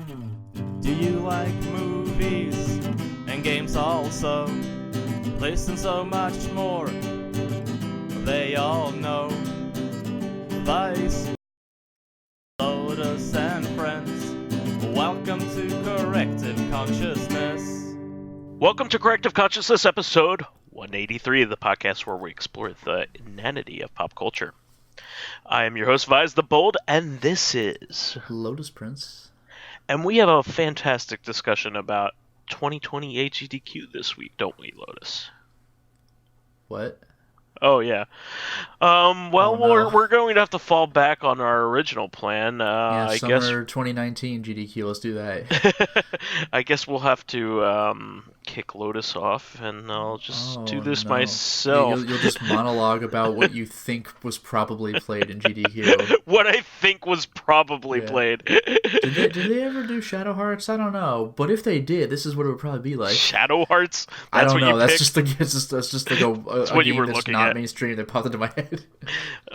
Do you like movies and games also? Listen, so much more, they all know. Vice, Lotus and Friends, welcome to Corrective Consciousness. Welcome to Corrective Consciousness, episode 183 of the podcast where we explore the inanity of pop culture. I am your host, vysethebold, and this is Lotus Prince. And we have a fantastic discussion about 2020 AGDQ this week, don't we, Lotus? What? Oh, yeah. We're going to have to fall back on our original plan. I Summer guess 2019 GDQ, let's do that. I guess we'll have to kick Lotus off, and I'll just do this myself. You'll just monologue about what you think was probably played in GDQ. What I think was probably played. Did they ever do Shadow Hearts? I don't know, but if they did, this is what it would probably be like. Shadow Hearts? I don't know. That's picked? just like a what game you were that's looking not at. mainstream that popped into my head.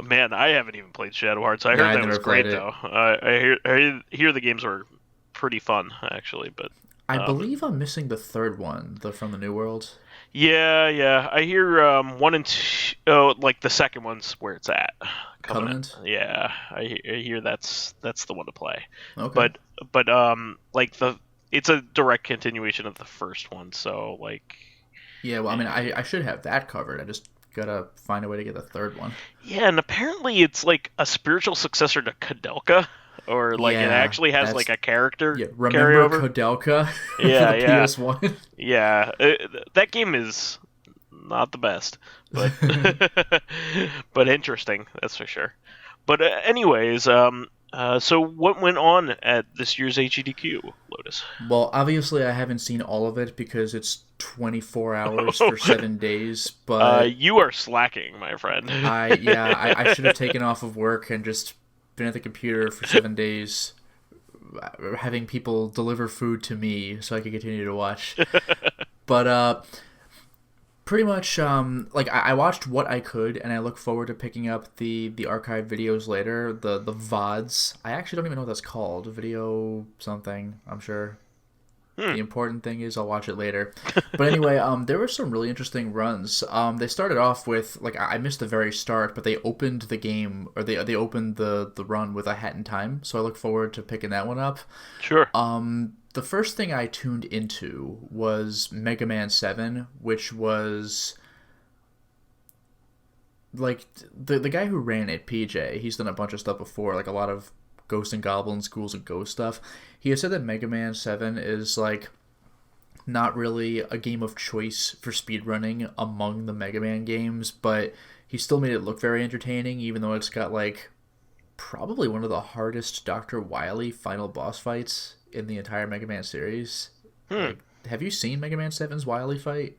Man, I haven't even played Shadow Hearts. I heard that was great though. I hear the games were pretty fun actually, but I believe I'm missing the third one, from the New World. Yeah. I hear 1 and 2. Oh, like the second one's where it's at. Covenant? Yeah, I hear that's the one to play. Okay. But it's a direct continuation of the first one, so like. Yeah, well, I mean, I should have that covered. I just gotta find a way to get the third one. Yeah, and apparently it's like a spiritual successor to Kudelka. Or like it actually has like a character remember carryover. Kudelka? Yeah, for the yeah. PS1. Yeah, that game is not the best, but but interesting, that's for sure. But anyways, so what went on at this year's AGDQ, Lotus? Well, obviously I haven't seen all of it because it's 24 hours for 7 days, but you are slacking, my friend. I should have taken off of work and just been at the computer for 7 days, having people deliver food to me so I could continue to watch. But pretty much, I watched what I could, and I look forward to picking up the archive videos later, the VODs. I actually don't even know what that's called. Video something, I'm sure. The important thing is I'll watch it later. But anyway, there were some really interesting runs. They started off with, I missed the very start, but they opened the game, or they opened the run with A Hat in Time, so I look forward to picking that one up. Sure. The first thing I tuned into was Mega Man 7, which was like the guy who ran it, PJ, he's done a bunch of stuff before, like a lot of Ghosts and Goblins, Ghouls and Ghosts stuff. He has said that Mega Man 7 is like not really a game of choice for speedrunning among the Mega Man games, but he still made it look very entertaining, even though it's got like probably one of the hardest Dr. Wily final boss fights in the entire Mega Man series. Like, have you seen Mega Man 7's Wily fight?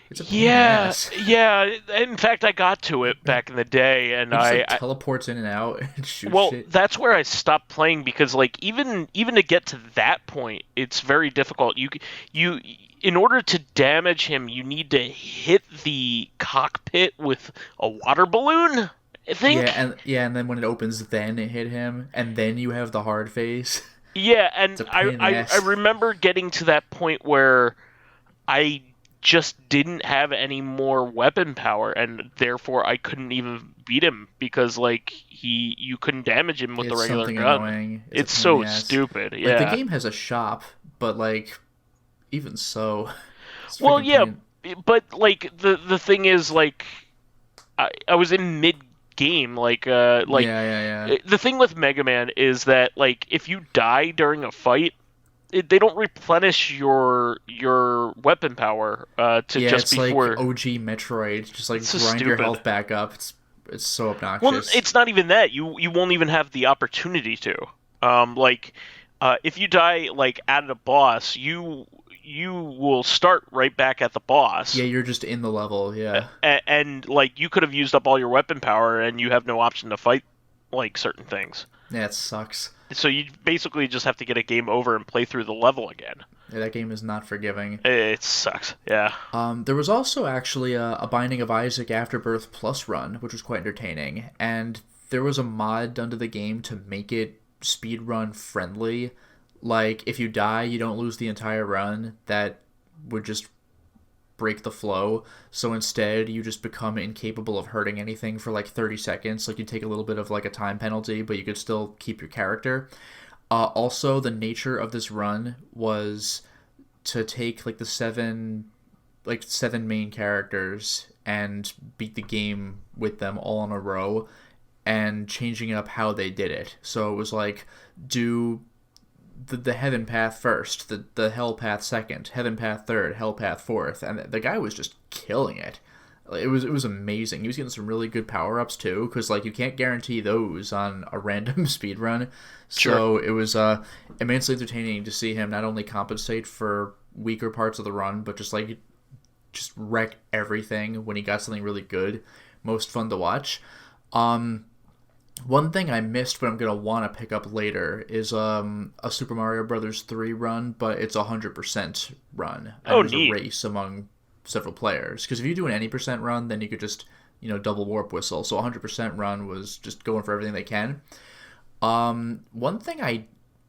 It's a pain in the ass. Yeah. In fact, I got to it back in the day, and I teleports in and out and shoots shit. That's where I stopped playing because, like, even to get to that point, it's very difficult. You, in order to damage him, you need to hit the cockpit with a water balloon, I think. And then when it opens, then it hit him, and then you have the hard phase. Yeah, and I remember getting to that point where I just didn't have any more weapon power, and therefore I couldn't even beat him because like you couldn't damage him with the regular gun. Annoying. It's so stupid. Yeah. Like, the game has a shop, but like even so. Well, yeah, but like the thing is, like I was in mid game, the thing with Mega Man is that like if you die during a fight, they don't replenish your weapon power just before. It's like OG Metroid, just like grind your health back up. It's so obnoxious. Well, it's not even that. You won't even have the opportunity to. If you die like at a boss, you will start right back at the boss. Yeah, you're just in the level. Yeah, and like you could have used up all your weapon power, and you have no option to fight like certain things. Yeah, it sucks. So you basically just have to get a game over and play through the level again. Yeah, that game is not forgiving. It sucks, yeah. There was also actually a Binding of Isaac Afterbirth Plus run, which was quite entertaining. And there was a mod done to the game to make it speedrun friendly. like if you die, you don't lose the entire run. That would just break the flow. So instead, you just become incapable of hurting anything for like 30 seconds. Like you take a little bit of like a time penalty, but you could still keep your character. Also, the nature of this run was to take like seven main characters and beat the game with them all in a row, and changing up how they did it. So it was like, do the heaven path first, the hell path second, heaven path third, hell path fourth, and the guy was just killing it. It was amazing. He was getting some really good power-ups too, because like you can't guarantee those on a random speed run. Sure. So it was immensely entertaining to see him not only compensate for weaker parts of the run, but just wreck everything when he got something really good. Most fun to watch. One thing I missed, but I'm gonna want to pick up later, is a Super Mario Brothers 3 run, but it's 100% run. And Oh, it was neat. a race among several players. Because if you do an any percent run, then you could just double warp whistle. So 100% run was just going for everything they can. One thing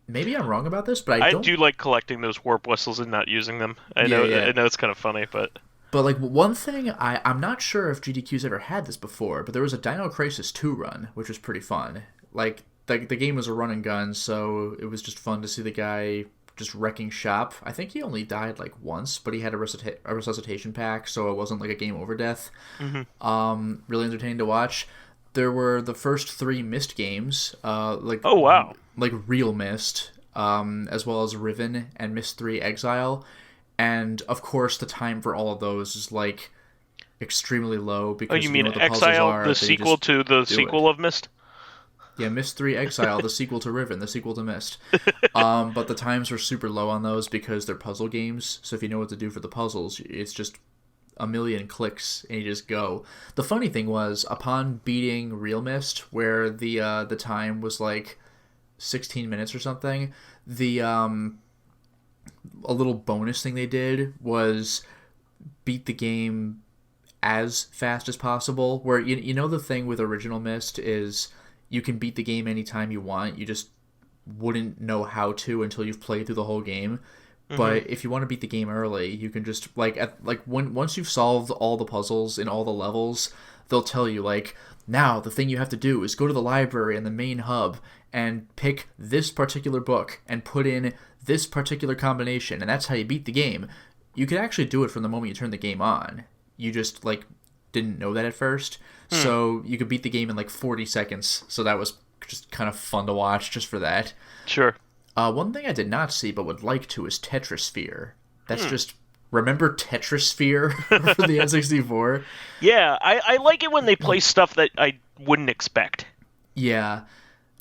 maybe I'm wrong about this, but I do like collecting those warp whistles and not using them. I know it's kind of funny, but like one thing I'm not sure if GDQ's ever had this before, but there was a Dino Crisis 2 run, which was pretty fun. Like the game was a run and gun, so it was just fun to see the guy just wrecking shop. I think he only died like once, but he had a resuscitation pack, so it wasn't like a game over death. Mm-hmm. Really entertaining to watch. There were the first 3 Myst games, like oh wow, like real Myst, as well as Riven and Myst 3 Exile. And of course, the time for all of those is like extremely low because you mean what the puzzles Exile, are, the sequel to the sequel of Myst? Yeah, Myst 3 Exile, the sequel to Riven, the sequel to Myst. But the times are super low on those because they're puzzle games. So if you know what to do for the puzzles, it's just a million clicks and you just go. The funny thing was, upon beating Real Myst, where the time was like 16 minutes or something, a little bonus thing they did was beat the game as fast as possible. Where you know the thing with original Myst is you can beat the game anytime you want. You just wouldn't know how to until you've played through the whole game. Mm-hmm. But if you want to beat the game early, you can just once you've solved all the puzzles in all the levels, they'll tell you like, now the thing you have to do is go to the library and the main hub and pick this particular book and put in this particular combination, and that's how you beat the game. You could actually do it from the moment you turn the game on. You just didn't know that at first. So you could beat the game in 40 seconds. So that was just kind of fun to watch just for that. Sure. One thing I did not see but would like to is Tetrisphere. That's just... Remember Tetrisphere for the N64? Yeah, I like it when they play stuff that I wouldn't expect. Yeah.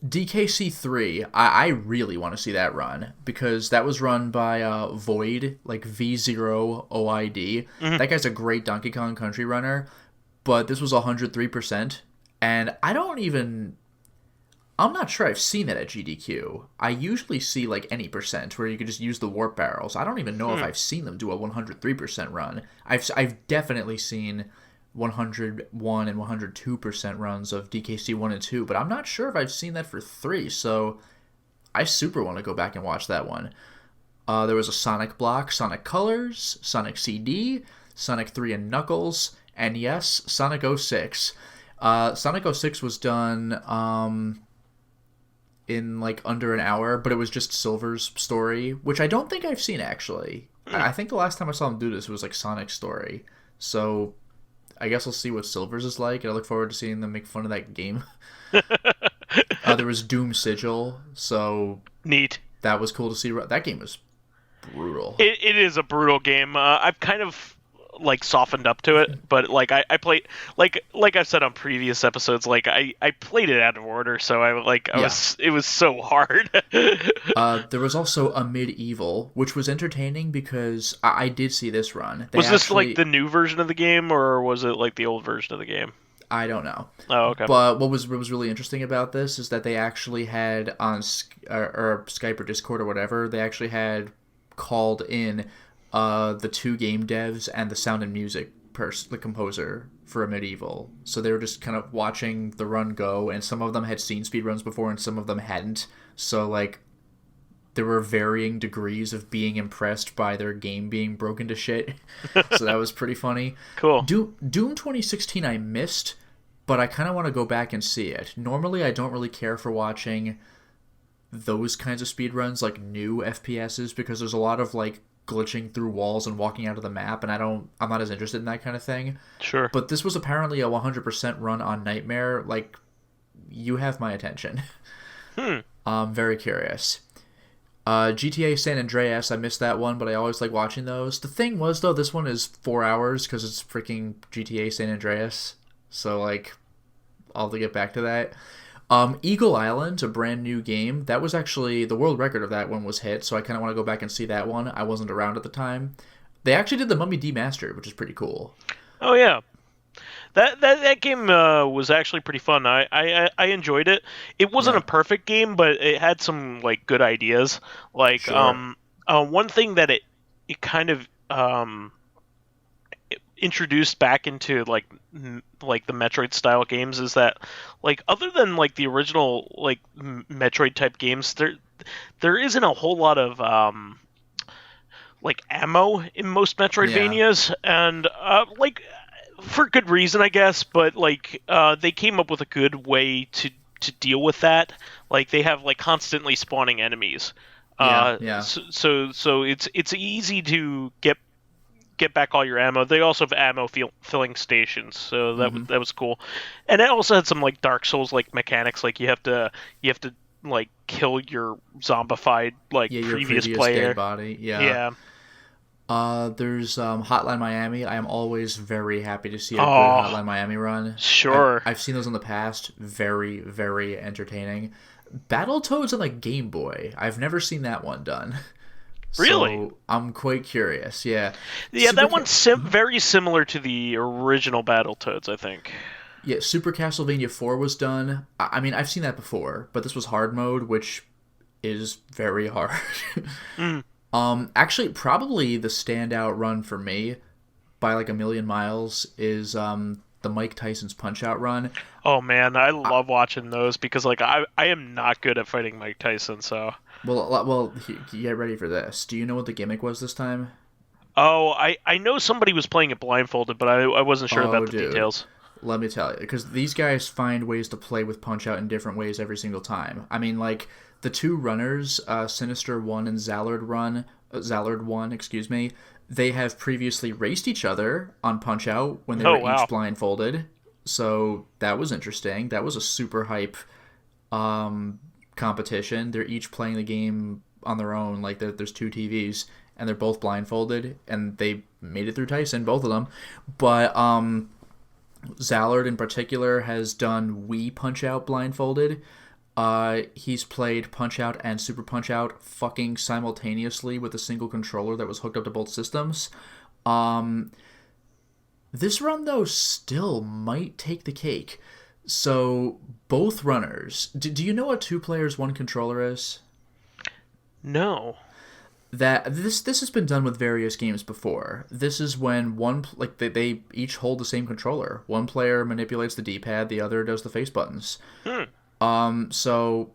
DKC3, I really want to see that run, because that was run by Void, like V0OID. Mm-hmm. That guy's a great Donkey Kong Country runner, but this was 103%, and I'm not sure I've seen that at GDQ. I usually see any percent where you could just use the warp barrels. I don't even know if I've seen them do a 103% run. I've definitely seen 101 and 102% runs of DKC 1 and 2, but I'm not sure if I've seen that for 3, so I super want to go back and watch that one. There was a Sonic block, Sonic Colors, Sonic CD, Sonic 3 and Knuckles, and yes, Sonic 06. Sonic 06 was done in under an hour, but it was just Silver's story, which I don't think I've seen actually. I think the last time I saw him do this was Sonic's story, so I guess I'll see what Silver's is like, and I look forward to seeing them make fun of that game. There was Doom Sigil, so... Neat. That was cool to see. That game was brutal. It is a brutal game. I've kind of, softened up to it, but, I played... Like I've said on previous episodes, I played it out of order, so it was so hard. There was also a Medieval, which was entertaining because I did see this run. Was this the new version of the game, or was it the old version of the game? I don't know. Oh, okay. But what was really interesting about this is that they actually had on Skype or Discord or whatever, they actually had called in the 2 game devs and the sound and music the composer for a Medieval. So they were just kind of watching the run go, and some of them had seen speedruns before and some of them hadn't. So there were varying degrees of being impressed by their game being broken to shit. So that was pretty funny. Cool. Doom 2016 I missed, but I kind of want to go back and see it. Normally I don't really care for watching those kinds of speedruns, like new FPSs, because there's a lot of like glitching through walls and walking out of the map, and I'm not as interested in that kind of thing. Sure. But this was apparently a 100% run on Nightmare. Like, you have my attention. I'm very curious. GTA San Andreas, I missed that one, but I always like watching those. The thing was, though, this one is 4 hours because it's freaking GTA San Andreas. So, like, I'll have to get back to that. Eagle Island, a brand new game. That was actually, the world record of that one was hit, so I kind of want to go back and see that one. I wasn't around at the time. They actually did the Mummy Demastered, which is pretty cool. Oh, yeah. That game was actually pretty fun. I enjoyed it. It wasn't a perfect game, but it had some like good ideas. Like one thing that it kind of introduced back into like the Metroid style games is that, like, other than like the original like Metroid type games, there isn't a whole lot of like ammo in most Metroidvanias, and like, for good reason, I guess, but like they came up with a good way to deal with that. Like, they have like constantly spawning enemies. So it's easy to get back all your ammo. They also have ammo filling stations, so that was cool. And it also had some like Dark Souls like mechanics, like you have to like kill your zombified like previous player dead body. There's Hotline Miami. I am always very happy to see a good Hotline Miami run. Sure. I've seen those in the past. Very, very entertaining. Battletoads on like Game Boy. I've never seen that one done. Really? So I'm quite curious. Yeah. That one's very similar to the original Battletoads, I think. Yeah, Super Castlevania 4 was done. I mean, I've seen that before, but this was hard mode, which is very hard. Actually, probably the standout run for me by like a million miles is the Mike Tyson's Punch-Out run. Oh man, I love watching those because like I am not good at fighting Mike Tyson, so. Well, get ready for this. Do you know what the gimmick was this time? Oh, I know somebody was playing it blindfolded, but I wasn't sure about the details. Let me tell you, because these guys find ways to play with Punch-Out in different ways every single time. I mean, like, the two runners, Sinister 1 and Zallard 1, they have previously raced each other on Punch-Out when they were each blindfolded. So that was interesting. That was a super hype competition. They're each playing the game on their own. Like, there's two TVs, and they're both blindfolded, and they made it through Tyson, both of them. But Zallard in particular has done Wii Punch-Out blindfolded. He's played Punch-Out and Super Punch-Out fucking simultaneously with a single controller that was hooked up to both systems. This run, though, still might take the cake. So, both runners... Do you know what 2 players, 1 controller is? No. This has been done with various games before. This is when they each hold the same controller. One player manipulates the D-pad, the other does the face buttons. So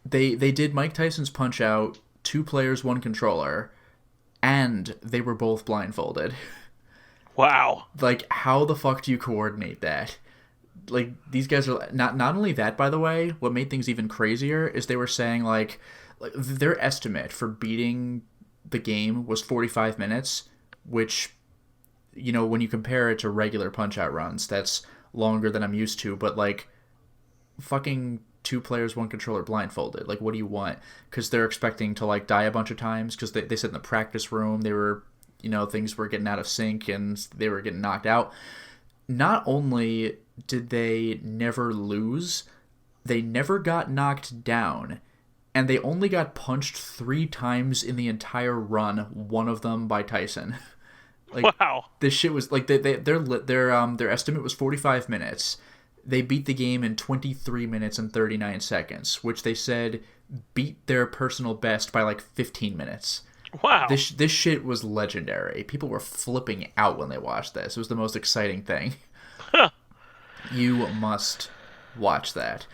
they did Mike Tyson's Punch-Out, 2 players, 1 controller, and they were both blindfolded. Wow. Like, how the fuck do you coordinate that? Like, these guys are not only that, by the way, what made things even crazier is they were saying like their estimate for beating the game was 45 minutes, which, you know, when you compare it to regular Punch-Out runs, that's longer than I'm used to, but like, fucking 2 players, 1 controller blindfolded. Like, what do you want? Because they're expecting to like die a bunch of times because they said in the practice room they were, you know, things were getting out of sync and they were getting knocked out. Not only did they never lose, they never got knocked down, and they only got punched 3 times in the entire run, one of them by Tyson. Like, wow. This shit was like their estimate was 45 minutes. They beat the game in 23 minutes and 39 seconds, which they said beat their personal best by like 15 minutes. Wow. This shit was legendary. People were flipping out when they watched this. It was the most exciting thing. Huh. You must watch that.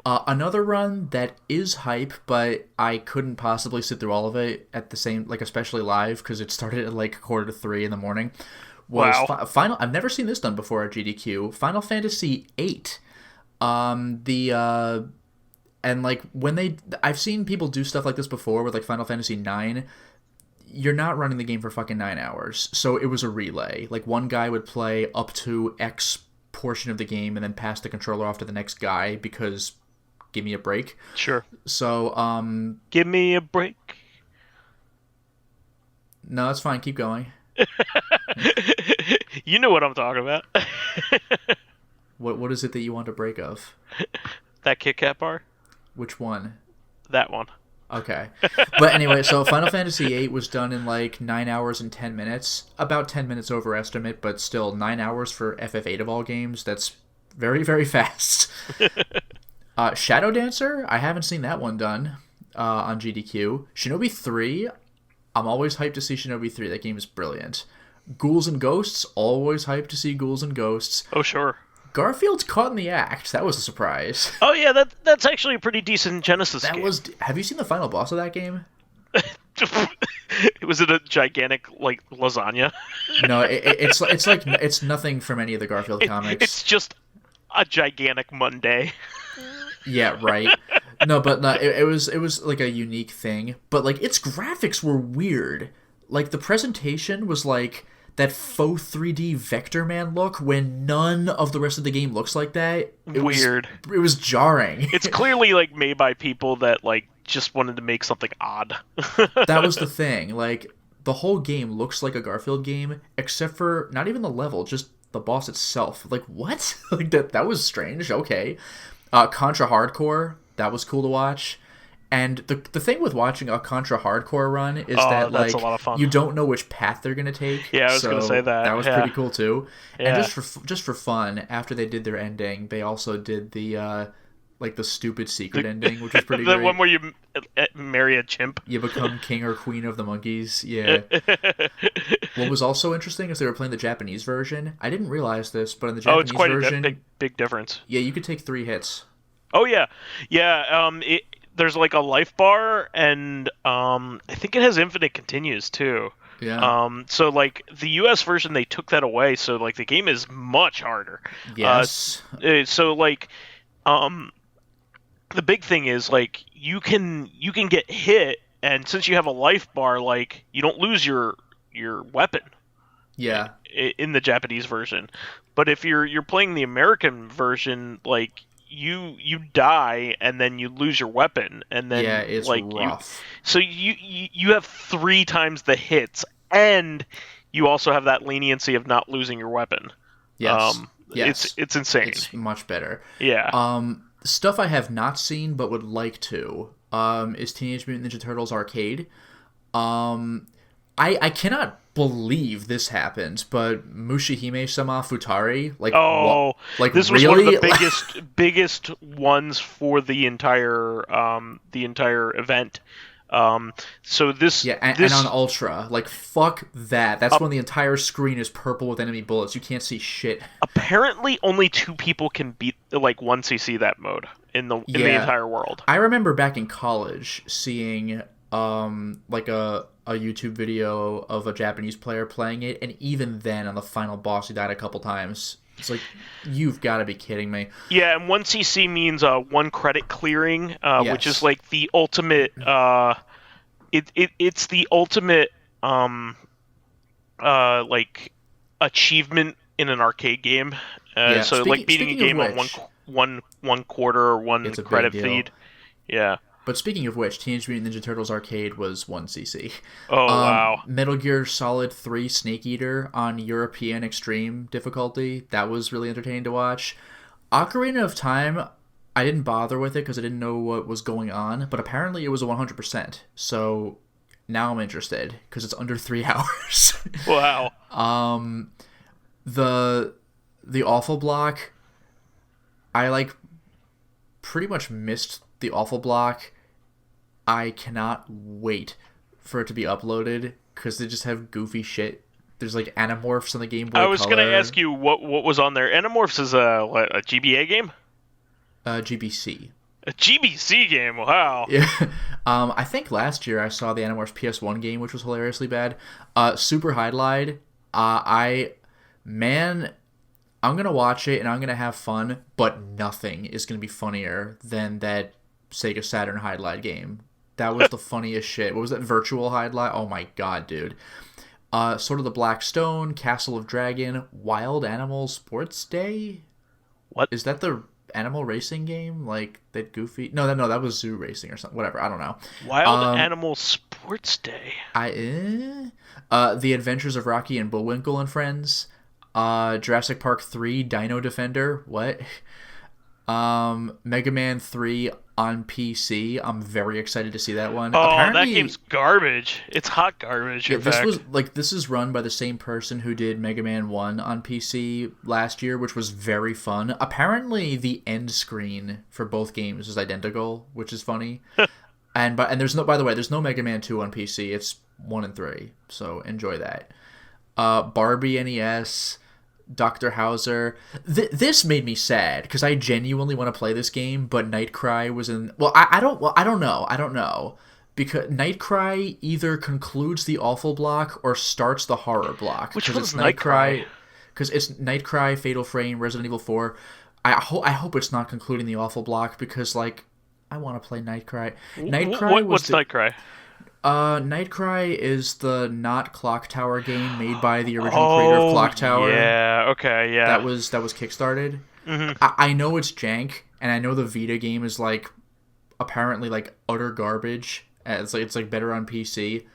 Another run that is hype, but I couldn't possibly sit through all of it at the same, like especially live, because it started at like 2:45 in the morning. Was Final. I've never seen this done before at GDQ. Final Fantasy VIII. And like I've seen people do stuff like this before with like Final Fantasy IX. You're not running the game for fucking 9 hours, so it was a relay. Like one guy would play up to X portion of the game and then pass the controller off to the next guy because give me a break. Sure. So give me a break. No, it's fine. Keep going. You know what I'm talking about. What is it that you want a break of? That Kit Kat bar. Which one? That one. Okay. But anyway, so Final Fantasy VIII was done in like 9 hours and 10 minutes. About 10 minutes overestimate, but still 9 hours for FF8 of all games. That's very, very fast. Shadow Dancer, I haven't seen that one done on GDQ. Shinobi 3, I'm always hyped to see Shinobi 3. That game is brilliant. Ghouls and Ghosts, always hyped to see Ghouls and Ghosts. Oh, sure. Garfield's caught in the act. That was a surprise. Oh yeah, that's actually a pretty decent Genesis game. Have you seen the final boss of that game? Was it a gigantic like lasagna? No, it's nothing from any of the Garfield comics. It's just a gigantic Monday. Yeah, right. No, but no, it was like a unique thing. But like its graphics were weird. Like the presentation was like that faux 3D Vector Man look when none of the rest of the game looks like that. It was jarring. It's clearly like made by people that like just wanted to make something odd. That was the thing. Like the whole game looks like a Garfield game, except for not even the level, just the boss itself. Like what? Like that was strange. Okay. Contra Hardcore, that was cool to watch. And the thing with watching a Contra Hardcore run is that like a lot of fun. You don't know which path they're gonna take. Yeah, I was gonna say that. That was pretty cool too. Yeah. And just for fun, after they did their ending, they also did the like the stupid secret ending, which was pretty the great. one where you marry a chimp. You become king or queen of the monkeys. Yeah. What was also interesting is they were playing the Japanese version. I didn't realize this, but in the Japanese it's quite version, a big difference. Yeah, you could take 3 hits. Oh yeah, yeah. There's like a life bar, and I think it has infinite continues too. Yeah. So like the US version, they took that away, so like the game is much harder. Yes. So like, the big thing is like you can get hit, and since you have a life bar, like you don't lose your weapon. Yeah. In the Japanese version, but if you're playing the American version, like you die and then you lose your weapon, and then it's like rough. So you have 3 times the hits, and you also have that leniency of not losing your weapon. Yes. Yes. It's insane. It's much better. Yeah. Stuff I have not seen but would like to is Teenage Mutant Ninja Turtles Arcade. I cannot believe this happened, but Mushihime-sama Futari, this was one of the biggest ones for the entire event. So this and on Ultra, like fuck that. That's when the entire screen is purple with enemy bullets. You can't see shit. Apparently, only 2 people can beat like 1cc that mode in the entire world. I remember back in college seeing like a YouTube video of a Japanese player playing it, and even then on the final boss he died a couple times. It's like, you've got to be kidding me. Yeah, and 1cc means 1 credit clearing, which is like the ultimate it's the ultimate like achievement in an arcade game. So like beating a game on one quarter or 1 credit feed. Yeah. But speaking of which, Teenage Mutant Ninja Turtles Arcade was 1cc. Oh, wow. Metal Gear Solid 3 Snake Eater on European Extreme difficulty. That was really entertaining to watch. Ocarina of Time, I didn't bother with it because I didn't know what was going on, but apparently it was a 100%. So now I'm interested because it's under 3 hours. Wow. The Awful Block, I like pretty much missed the Awful Block. I cannot wait for it to be uploaded because they just have goofy shit. There's like Animorphs on the Game Boy Color. I was going to ask you what was on there. Animorphs is a GBA game? GBC. A GBC game, wow. Yeah. I think last year I saw the Animorphs PS1 game, which was hilariously bad. Super Highlight. I'm gonna watch it and I'm gonna have fun, but nothing is gonna be funnier than that Sega Saturn Highlight game. That was the funniest shit. What was that? Virtual Highlight? Oh my god, dude. Sword of the Black Stone, Castle of Dragon, Wild Animal Sports Day. What is that? The animal racing game, like that Goofy? No, that was Zoo Racing or something. Whatever, I don't know. Wild Animal Sports Day. The Adventures of Rocky and Bullwinkle and Friends. Jurassic Park 3, Dino Defender. What? Mega Man 3 on PC. I'm very excited to see that one. Oh, apparently, that game's garbage. It's hot garbage. Yeah, this is run by the same person who did Mega Man 1 on PC last year, which was very fun. Apparently, the end screen for both games is identical, which is funny. and there's no, by the way, there's no Mega Man 2 on PC. It's 1 and 3, so enjoy that. Barbie NES. Dr. Hauser. This made me sad because I genuinely want to play this game, but Nightcry was in. Well, I don't know because Nightcry either concludes the awful block or starts the horror block. Which one's Nightcry? Because it's Nightcry, Fatal Frame, Resident Evil 4. I hope it's not concluding the awful block because like I want to play Nightcry. What's Nightcry? Nightcry is the not Clock Tower game made by the original creator of Clock Tower. Yeah, okay, yeah. That was kickstarted. Mm-hmm. I know it's jank, and I know the Vita game is like apparently like utter garbage. It's like better on PC.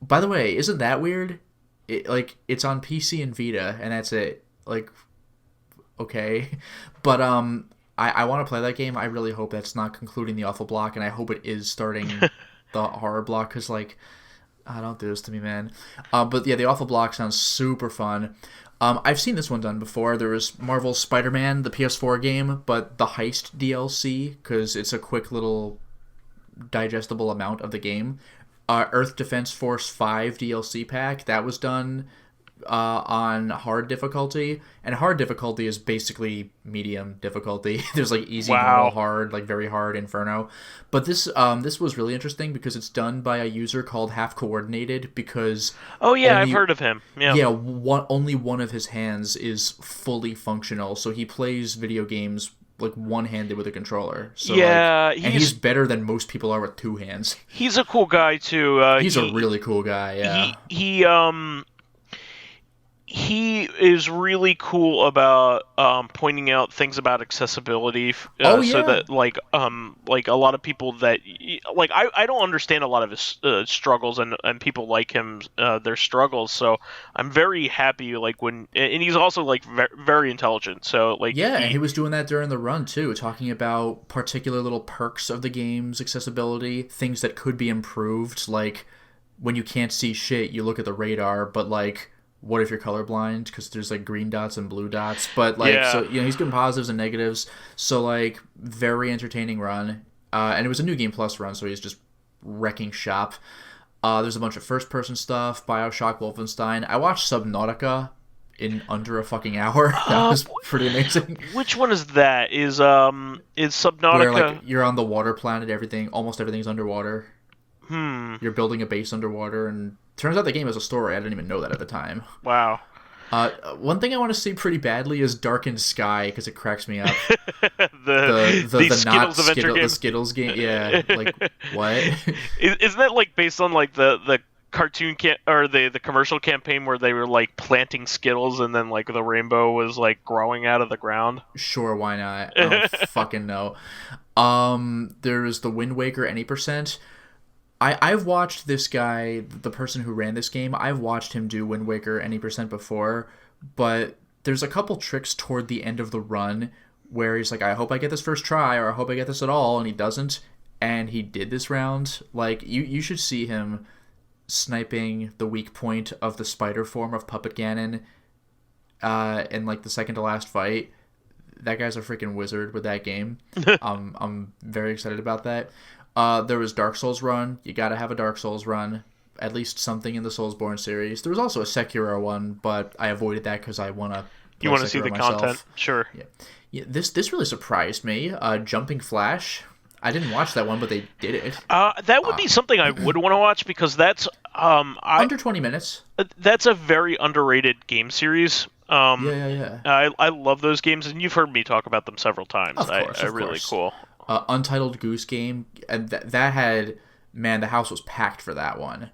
By the way, isn't that weird? It's on PC and Vita, and that's it. Like, okay, but I want to play that game. I really hope that's not concluding the awful block, and I hope it is starting. The horror block, because like don't do this to me, man. But yeah, the awful block sounds super fun. I've seen this one done before. There was Marvel's Spider-Man, the PS4 game, but the Heist DLC, because it's a quick little digestible amount of the game. Earth Defense Force 5 DLC pack, that was done on hard difficulty, and hard difficulty is basically medium difficulty. There's like easy, normal, hard, like very hard, inferno. But this was really interesting because it's done by a user called Half Coordinated because I've heard of him. Only one of his hands is fully functional, so he plays video games like one-handed with a controller. So he's better than most people are with two hands. He's a cool guy too. He's a really cool guy. Yeah. He is really cool about pointing out things about accessibility. So that like a lot of people that like I don't understand a lot of his struggles and people like him their struggles. So I'm very happy like and he's also like very intelligent. So like and he was doing that during the run too, talking about particular little perks of the game's accessibility, things that could be improved. Like when you can't see shit, you look at the radar, but like. What if you're colorblind? Because there's like green dots and blue dots. But like, so he's giving positives and negatives. So like, very entertaining run. And it was a New Game Plus run, so he's just wrecking shop. There's a bunch of first-person stuff. BioShock, Wolfenstein. I watched Subnautica in under a fucking hour. That was pretty amazing. Which one is that? Is Subnautica? Where like you're on the water planet. Almost everything's underwater. You're building a base underwater and. Turns out the game has a story. I didn't even know that at the time. Wow. One thing I want to see pretty badly is Darkened Sky because it cracks me up. the Skittles adventure game. The Skittles game. Yeah. Like what? Isn't that like based on like the cartoon or the commercial campaign where they were like planting Skittles and then like the rainbow was like growing out of the ground? Sure, why not? I don't fucking know. There's the Wind Waker Any %. I've watched this guy, the person who ran this game, I've watched him do Wind Waker Any % before, but there's a couple tricks toward the end of the run where he's like, I hope I get this first try, or I hope I get this at all, and he doesn't, and he did this round. Like, you should see him sniping the weak point of the spider form of Puppet Ganon in, like, the second to last fight. That guy's a freaking wizard with that game. I'm very excited about that. There was Dark Souls run. You gotta have a Dark Souls run. At least something in the Soulsborne series. There was also a Sekiro one, but I avoided that because I want to You want to see the content? Sure. Yeah. This really surprised me. Jumping Flash. I didn't watch that one, but they did it. That would be something I would want to watch because that's under 20 minutes. That's a very underrated game series. Yeah. I love those games, and you've heard me talk about them several times. Of course, really cool. Untitled Goose Game, and that had, man, the house was packed for that one.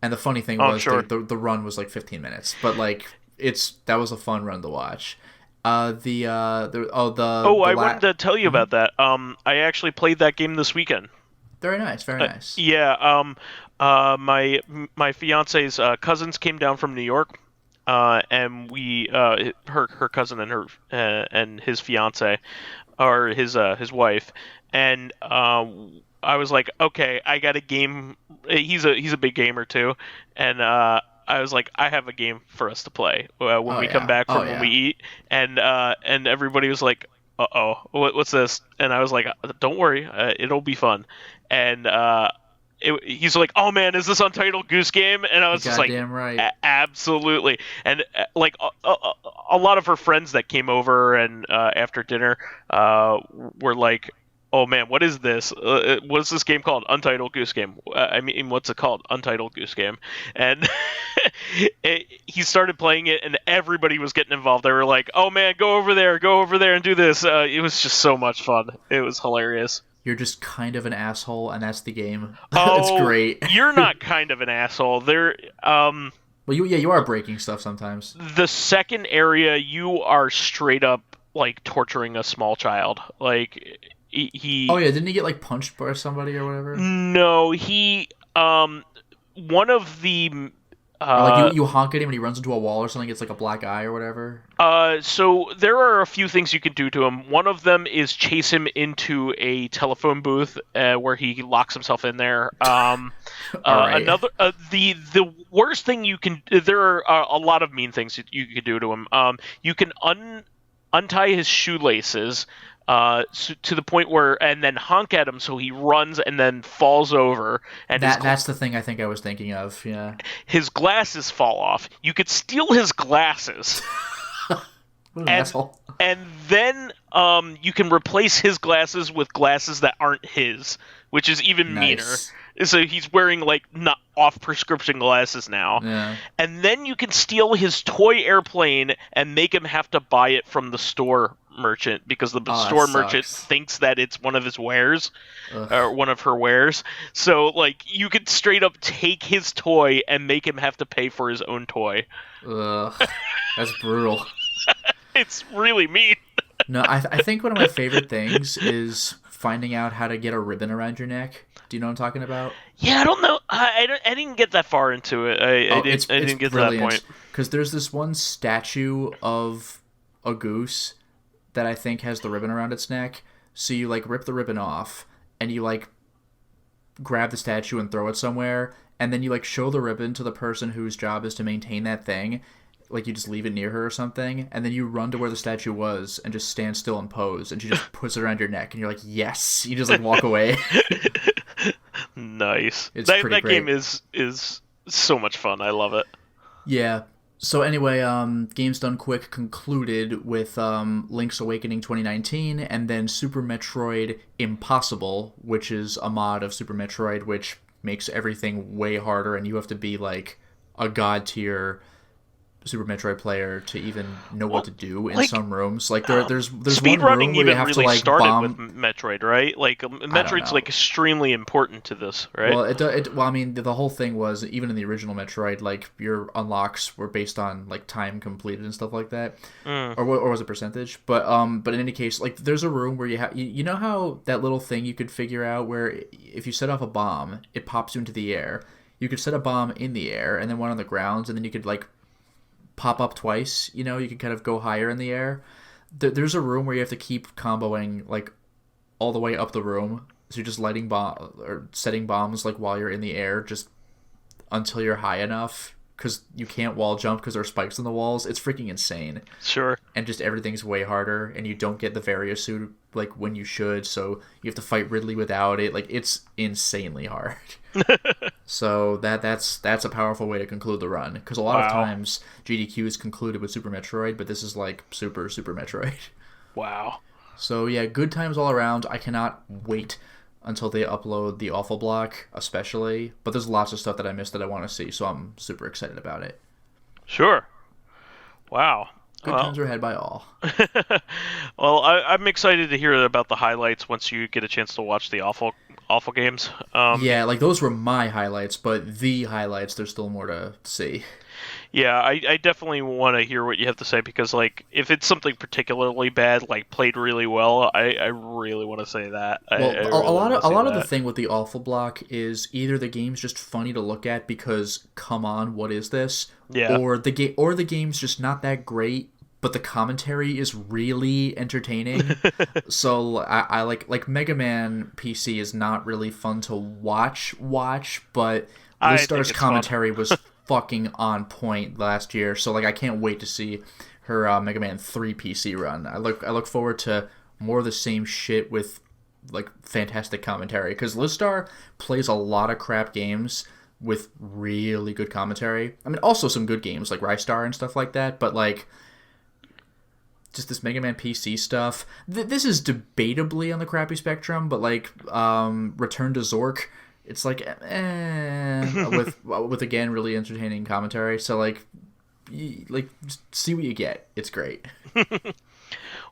And the funny thing was, the run was like 15 minutes, but like that was a fun run to watch. I wanted to tell you about that. I actually played that game this weekend. Very nice, very nice. Yeah. My fiance's cousins came down from New York, and we her cousin and her and his fiance, or his wife, and I was like, okay, I got a game. He's a big gamer too, and I was like, I have a game for us to play when we come back from when we eat, and everybody was like, what's this? And I was like, don't worry, it'll be fun. And he's like, oh man, is this Untitled Goose Game? And I was just like, right. Absolutely. And like a lot of her friends that came over and after dinner were like, oh man, what is this? What's this game called? Untitled Goose Game. I mean, what's it called? Untitled Goose Game. And he started playing it, and everybody was getting involved. They were like, oh man, go over there and do this. It was just so much fun. It was hilarious. You're just kind of an asshole, and that's the game. Oh, it's great. You're not kind of an asshole. Well, you are breaking stuff sometimes. The second area, you are straight up like torturing a small child. Like he. Oh yeah, didn't he get like punched by somebody or whatever? No, he. One of the. Like you honk at him and he runs into a wall or something. It's like a black eye or whatever. So there are a few things you can do to him. One of them is chase him into a telephone booth where he locks himself in there. Right. Another, the worst thing you can. There are a lot of mean things you can do to him. You can untie his shoelaces. To the point where, and then honk at him so he runs and then falls over. And that's the thing I think I was thinking of. Yeah. His glasses fall off. You could steal his glasses. What an asshole. And then you can replace his glasses with glasses that aren't his, which is even meaner. So he's wearing like not off prescription glasses now. Yeah. And then you can steal his toy airplane and make him have to buy it from the store merchant because the store merchant thinks that it's one of his wares. Ugh. Or one of her wares. So like you could straight up take his toy and make him have to pay for his own toy. Ugh. That's brutal. It's really mean. No, I think one of my favorite things is finding out how to get a ribbon around your neck. Do you know what I'm talking about? Yeah, I don't know. I didn't get that far into it. I didn't get to that point. Because there's this one statue of a goose that I think has the ribbon around its neck. So you like rip the ribbon off and you like grab the statue and throw it somewhere, and then you like show the ribbon to the person whose job is to maintain that thing. Like you just leave it near her or something, and then you run to where the statue was and just stand still and pose, and she just puts it around your neck, and you're like, yes. You just like walk away. Nice. It's that pretty great. Game is so much fun. I love it. Yeah. So anyway, Games Done Quick concluded with Link's Awakening 2019, and then Super Metroid Impossible, which is a mod of Super Metroid, which makes everything way harder, and you have to be like a god tier Super Metroid player to even know what to do in some rooms. Like there's one room where you have to like started bomb with Metroid, right? Like Metroid's like extremely important to this, right? Well, I mean, the whole thing was even in the original Metroid, like your unlocks were based on like time completed and stuff like that, or was it percentage? But in any case, like there's a room where you have you know how that little thing you could figure out where if you set off a bomb, it pops you into the air. You could set a bomb in the air and then one on the ground, and then you could like pop up twice, you know, you can kind of go higher in the air. There's a room where you have to keep comboing like all the way up the room, so you're just lighting bomb or setting bombs like while you're in the air, just until you're high enough because you can't wall jump because there are spikes in the walls. It's freaking insane. Sure. And just everything's way harder, and you don't get the Varia suit like when you should, so you have to fight Ridley without it. Like, it's insanely hard. So that's a powerful way to conclude the run, because a lot of times GDQ is concluded with Super Metroid, but this is like Super Metroid. Wow. So yeah, good times all around. I cannot wait until they upload the Awful Block, especially. But there's lots of stuff that I missed that I want to see, so I'm super excited about it. Sure. Wow. Good times are had by all. Well, I'm excited to hear about the highlights once you get a chance to watch the awful games. Yeah, like those were my highlights, but the highlights, there's still more to see. Yeah, I definitely want to hear what you have to say, because like if it's something particularly bad, like played really well, I really want to say that. Well, a lot of the thing with the Awful Block is either the game's just funny to look at because come on, what is this? Yeah. Or the game's just not that great, but the commentary is really entertaining. So I like Mega Man PC is not really fun to watch, but Listar's commentary was fucking on point last year. So like I can't wait to see her Mega Man 3 PC run. I look forward to more of the same shit with like fantastic commentary, because Listar plays a lot of crap games with really good commentary. I mean, also some good games like Rystar and stuff like that, but like just this Mega Man PC stuff. This is debatably on the crappy spectrum, but like Return to Zork, it's like with again really entertaining commentary. So like just see what you get. It's great.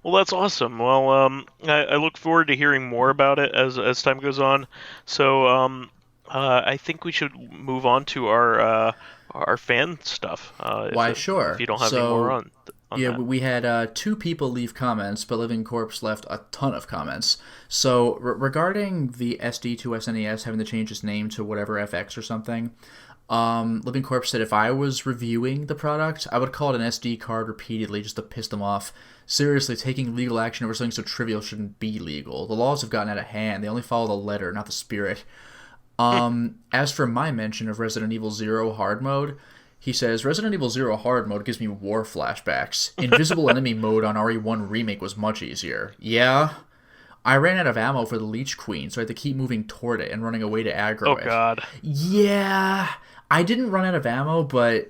Well, that's awesome. Well, I look forward to hearing more about it as time goes on. So I think we should move on to our fan stuff. Sure. If you don't have any more on. Yeah, we had 2 people leave comments, but Living Corpse left a ton of comments. So regarding the SD to SNES having to change its name to whatever FX or something, Living Corpse said if I was reviewing the product, I would call it an SD card repeatedly just to piss them off. Seriously, taking legal action over something so trivial shouldn't be legal. The laws have gotten out of hand. They only follow the letter, not the spirit. As for my mention of Resident Evil 0 hard mode, he says, Resident Evil 0 hard mode gives me war flashbacks. Invisible enemy mode on RE1 Remake was much easier. Yeah? I ran out of ammo for the Leech Queen, so I had to keep moving toward it and running away to aggro it. Oh, God. Yeah. I didn't run out of ammo, but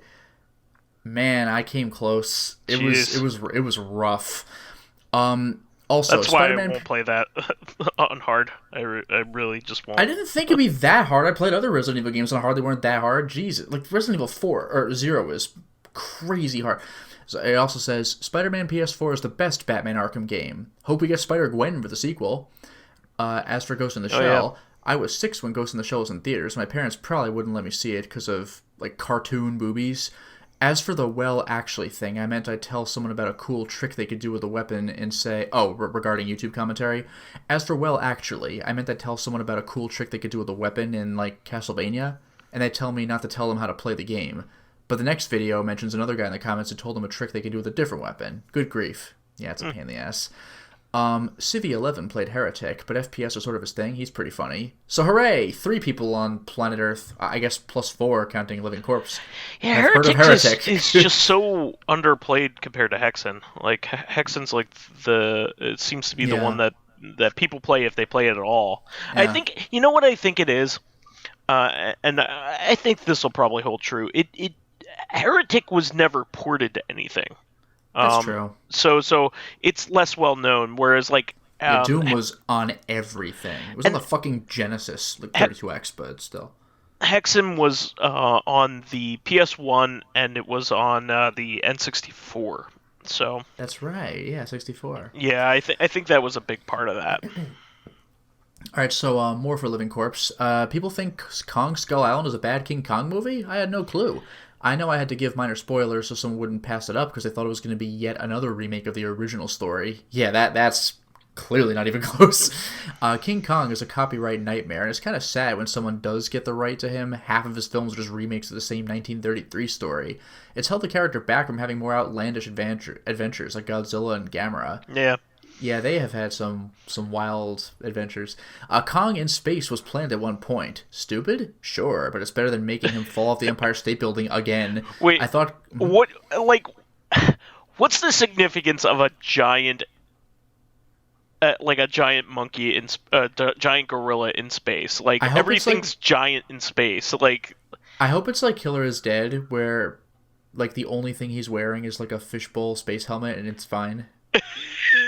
man, I came close. It was rough. Also, that's Spider-Man... why I won't play that on hard. I really just won't. I didn't think it'd be that hard. I played other Resident Evil games on hard. They weren't that hard. Jesus. Like, Resident Evil 4, or 0 is crazy hard. So it also says, Spider-Man PS4 is the best Batman Arkham game. Hope we get Spider-Gwen for the sequel. As for Ghost in the Shell, I was 6 when Ghost in the Shell was in theaters. My parents probably wouldn't let me see it because of, like, cartoon boobies. As for the well actually thing, I meant I'd tell someone about a cool trick they could do with a weapon and say, regarding YouTube commentary. As for well actually, I meant I'd tell someone about a cool trick they could do with a weapon in, like, Castlevania, and they'd tell me not to tell them how to play the game. But the next video mentions another guy in the comments who told them a trick they could do with a different weapon. Good grief. Yeah, it's a pain in the ass. Civi11 played Heretic, but FPS are sort of his thing. He's pretty funny. So hooray! 3 people on planet Earth, I guess +4 counting Living Corpse. Yeah, Heretic is just so underplayed compared to Hexen. Like, Hexen's like it seems to be the one that people play if they play it at all. Yeah. I think, you know what I think it is? And I think this will probably hold true. Heretic was never ported to anything. That's true. So it's less well known, whereas like Doom was on everything. It was on the fucking Genesis, like 32X, but still. Hexen was on the PS1 and it was on the N64. So that's right. Yeah, 64. Yeah, I think that was a big part of that. All right, so more for Living Corpse. People think Kong Skull Island is a bad King Kong movie? I had no clue. I know I had to give minor spoilers so someone wouldn't pass it up because they thought it was going to be yet another remake of the original story. Yeah, that's clearly not even close. King Kong is a copyright nightmare, and it's kind of sad when someone does get the right to him. Half of his films are just remakes of the same 1933 story. It's held the character back from having more outlandish adventures like Godzilla and Gamera. Yeah. Yeah, they have had some wild adventures. Kong in space was planned at one point. Stupid? Sure, but it's better than making him fall off the Empire State Building again. Wait, I thought... what, like, what's the significance of a giant, like a giant monkey in, giant gorilla in space? Like, everything's giant in space. Like, I hope it's like Killer is Dead, where, like, the only thing he's wearing is, like, a fishbowl space helmet, and it's fine.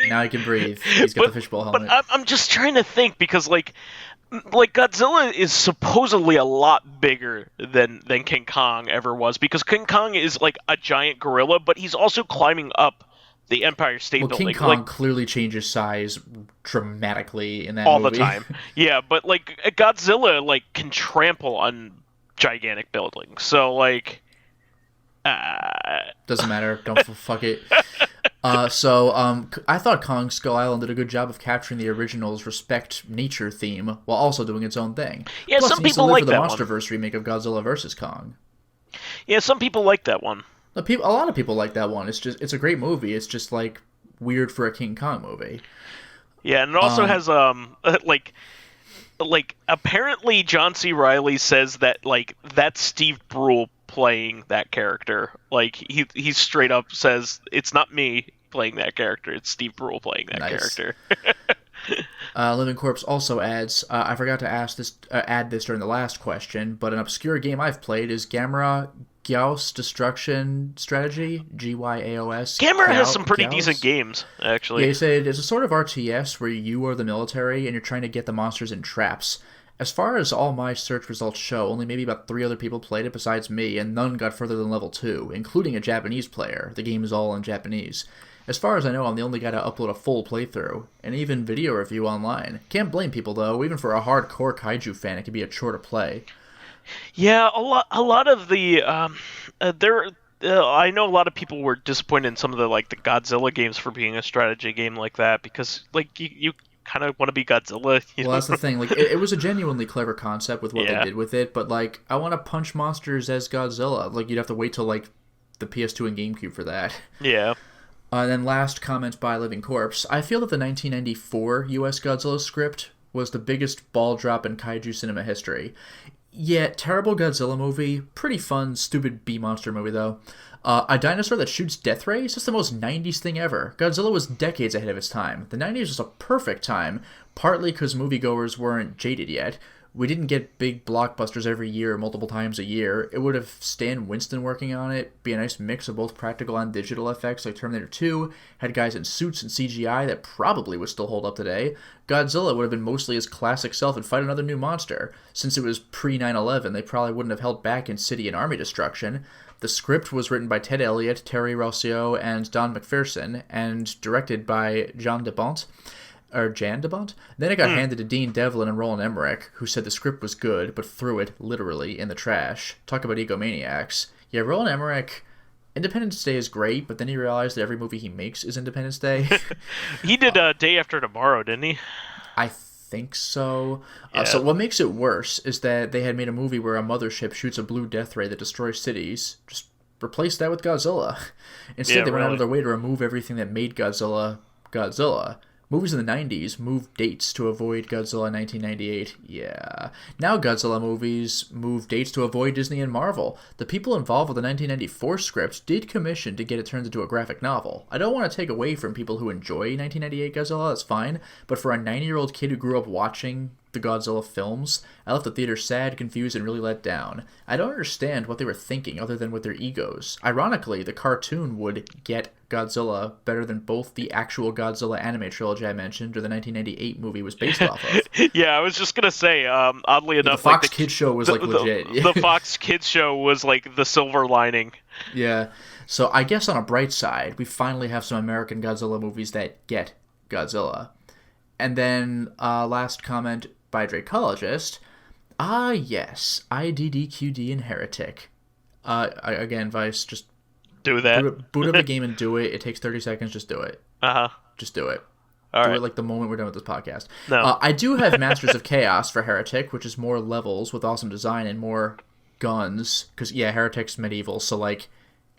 Now he can breathe. He's got the fishbowl helmet. But I'm just trying to think, because, like Godzilla is supposedly a lot bigger than King Kong ever was, because King Kong is, like, a giant gorilla, but he's also climbing up the Empire State Building. King Kong clearly changes size dramatically in that all movie. The time. Yeah, but, like, Godzilla, like, can trample on gigantic buildings. So, like... Doesn't matter. Don't fuck it. I thought Kong Skull Island did a good job of capturing the original's respect nature theme while also doing its own thing. Yeah, Plus, some people like that one. the MonsterVerse remake of Godzilla vs. Kong. Yeah, some people like that one. A lot of people like that one. It's a great movie. It's just, like, weird for a King Kong movie. Yeah, and it also has like apparently John C. Reilly says that, like, that's Steve Brule playing that character. Like, he straight up says it's not me playing that character, it's Steve Brule playing that character. Living Corpse also adds, I forgot to add this during the last question, but an obscure game I've played is Gamera Gyaos Destruction Strategy, Gyaos. Gamera has some pretty decent games, actually. Yeah, he said it's a sort of RTS where you are the military and you're trying to get the monsters in traps. As far as all my search results show, only maybe about 3 other people played it besides me, and none got further than level 2, including a Japanese player. The game is all in Japanese. As far as I know, I'm the only guy to upload a full playthrough, and even video review online. Can't blame people, though. Even for a hardcore kaiju fan, it can be a chore to play. Yeah, a lot of the I know a lot of people were disappointed in some of the, like, the Godzilla games for being a strategy game like that, because, like, you kind of want to be Godzilla. Well, that's the thing. Like, it was a genuinely clever concept with what they did with it, but, like, I want to punch monsters as Godzilla. Like, you'd have to wait till, like, the PS2 and GameCube for that. Yeah. And then last comment by Living Corpse. I feel that the 1994 US Godzilla script was the biggest ball drop in kaiju cinema history. Yeah, terrible Godzilla movie. Pretty fun, stupid B-monster movie, though. A dinosaur that shoots death rays? That's the most 90s thing ever. Godzilla was decades ahead of its time. The 90s was a perfect time, partly because moviegoers weren't jaded yet. We didn't get big blockbusters every year, multiple times a year. It would have Stan Winston working on it, be a nice mix of both practical and digital effects like Terminator 2, had guys in suits and CGI that probably would still hold up today. Godzilla would have been mostly his classic self and fight another new monster. Since it was pre-9/11, they probably wouldn't have held back in city and army destruction. The script was written by Ted Elliott, Terry Rossio, and Don McPherson, and directed by Jan de Bont. Then it got handed to Dean Devlin and Roland Emmerich, who said the script was good, but threw it, literally, in the trash. Talk about egomaniacs. Yeah, Roland Emmerich, Independence Day is great, but then he realized that every movie he makes is Independence Day. He did Day After Tomorrow, didn't he? I think so. Yeah. So what makes it worse is that they had made a movie where a mothership shoots a blue death ray that destroys cities. Just replace that with Godzilla. Instead, they went out of their way to remove everything that made Godzilla Godzilla. Movies in the 90s moved dates to avoid Godzilla 1998. Yeah. Now Godzilla movies move dates to avoid Disney and Marvel. The people involved with the 1994 script did commission to get it turned into a graphic novel. I don't want to take away from people who enjoy 1998 Godzilla, that's fine, but for a 90-year-old kid who grew up watching the Godzilla films, I left the theater sad, confused, and really let down. I don't understand what they were thinking other than with their egos. Ironically, the cartoon would get Godzilla better than both the actual Godzilla anime trilogy I mentioned or the 1998 movie was based off of. Yeah, I was just gonna say, oddly enough, the Fox Kids show was legit. The Fox Kids show was like the silver lining. Yeah, so I guess on a bright side, we finally have some American Godzilla movies that get Godzilla. And then last comment by Dracologist. Ah, yes, IDDQD and Heretic. Again, Vice, just do that. Boot up the game and do it. It takes 30 seconds. Just do it. Just do it. All do right. it like the moment we're done with this podcast. No. I do have Masters of Chaos for Heretic, which is more levels with awesome design and more guns. Because, yeah, Heretic's medieval, so, like,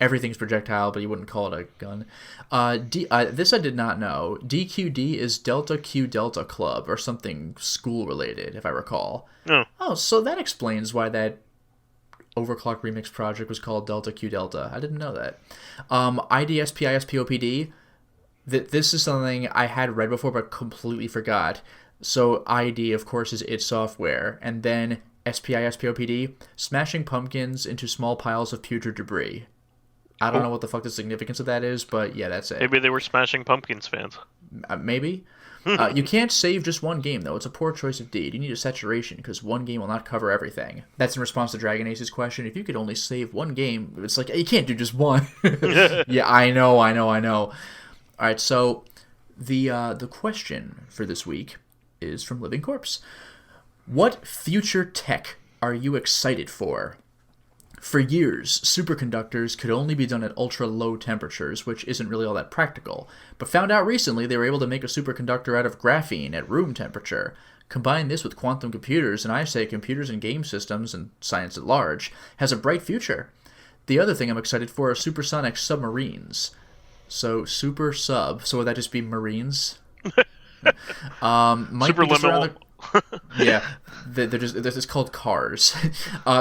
everything's projectile, but you wouldn't call it a gun. This I did not know. DQD is Delta Q Delta Club, or something school-related, if I recall. Oh, so that explains why that Overclock Remix project was called Delta Q Delta. I didn't know that. IDSPISPOPD, this is something I had read before but completely forgot. So ID, of course, is id Software, and then SPISPOPD, smashing pumpkins into small piles of putrid debris. I don't know what the fuck the significance of that is, but yeah, that's it. Maybe they were Smashing Pumpkins fans. Maybe. You can't save just one game, though. It's a poor choice of deed. You need a saturation, because one game will not cover everything. That's in response to Dragon Ace's question. If you could only save one game, it's like, you can't do just one. Yeah, I know. All right, so the question for this week is from Living Corpse. What future tech are you excited for? For years, superconductors could only be done at ultra-low temperatures, which isn't really all that practical, but found out recently they were able to make a superconductor out of graphene at room temperature. Combine this with quantum computers, and I say computers and game systems, and science at large, has a bright future. The other thing I'm excited for are supersonic submarines. So, super sub, so would that just be marines? Super liminal. Yeah, it's called cars.